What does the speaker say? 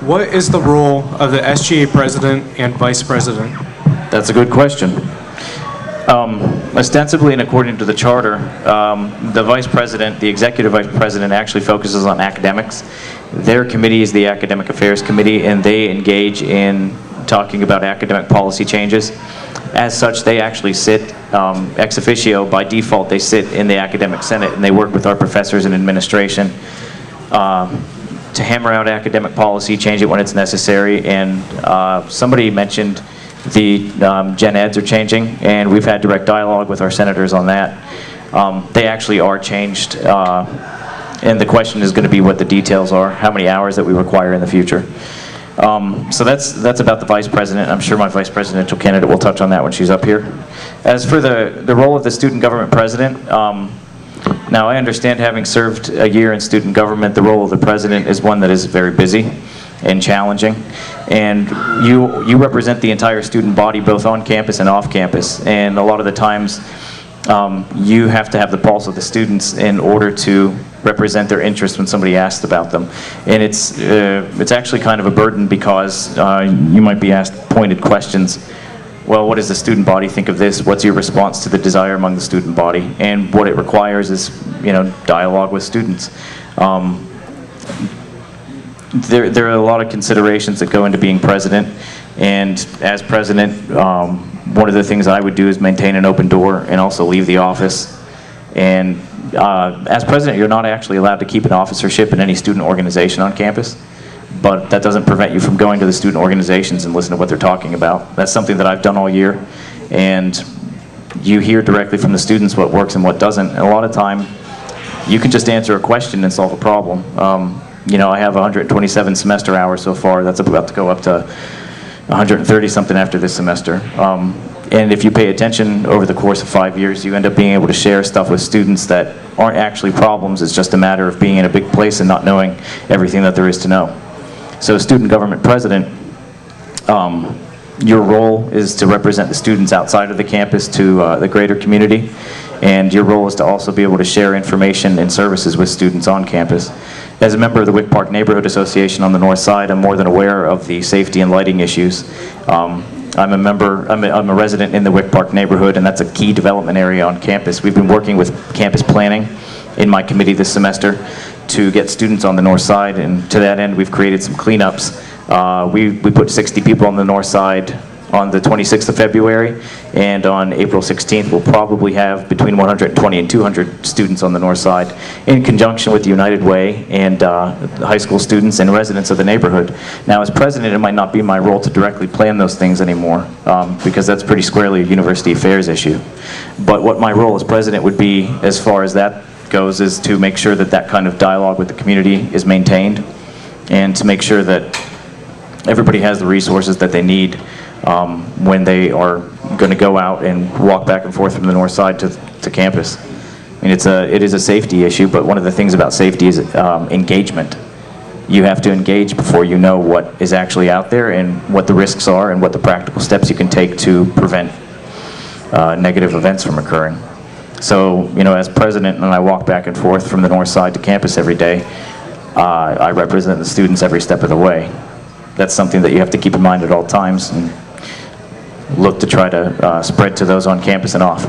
What is the role of the SGA president and vice president? That's a good question. Ostensibly and according to the charter, the vice president, the executive vice president, actually focuses on academics. Their committee is the Academic Affairs Committee, and they engage in talking about academic policy changes. As such, they actually sit ex officio. By default, they sit in the Academic Senate, and they work with our professors and administration to hammer out academic policy, change it when it's necessary. And somebody mentioned the gen eds are changing, and we've had direct dialogue with our senators on that. They actually are changed, and the question is going to be what the details are, how many hours that we require in the future. So that's about the vice president. I'm sure my vice presidential candidate will touch on that when she's up here. As for the role of the student government president, now I understand, having served a year in student government, the role of the president is one that is very busy and challenging, and you represent the entire student body both on campus and off campus, and a lot of the times you have to have the pulse of the students in order to represent their interests when somebody asks about them. And it's actually kind of a burden, because you might be asked pointed questions. Well, what does the student body think of this? What's your response to the desire among the student body? And what it requires is, dialogue with students. There are a lot of considerations that go into being president, and as president, one of the things I would do is maintain an open door and also leave the office. And as president, you're not actually allowed to keep an officership in any student organization on campus, but that doesn't prevent you from going to the student organizations and listening to what they're talking about. That's something that I've done all year, and you hear directly from the students what works and what doesn't. And a lot of time, you can just answer a question and solve a problem. I have 127 semester hours so far. That's about to go up to 130 something after this semester. And if you pay attention over the course of 5 years, you end up being able to share stuff with students that aren't actually problems. It's just a matter of being in a big place and not knowing everything that there is to know. So student government president, your role is to represent the students outside of the campus to the greater community, and your role is to also be able to share information and services with students on campus. As a member of the Wick Park Neighborhood Association on the north side, I'm more than aware of the safety and lighting issues. I'm a resident in the Wick Park neighborhood, and that's a key development area on campus. We've been working with campus planning in my committee this semester to get students on the north side, and to that end, we've created some cleanups. We put 60 people on the north side on the 26th of February, and on April 16th we'll probably have between 120 and 200 students on the north side, in conjunction with the United Way and high school students and residents of the neighborhood. Now, as president, it might not be my role to directly plan those things anymore, because that's pretty squarely a university affairs issue. But what my role as president would be, as far as that goes, is to make sure that that kind of dialogue with the community is maintained, and to make sure that everybody has the resources that they need when they are going to go out and walk back and forth from the north side to campus. I mean, it is a safety issue, but one of the things about safety is engagement. You have to engage before you know what is actually out there and what the risks are and what the practical steps you can take to prevent negative events from occurring. So, as president, and I walk back and forth from the north side to campus every day, I represent the students every step of the way. That's something that you have to keep in mind at all times, and look to try to spread to those on campus and off.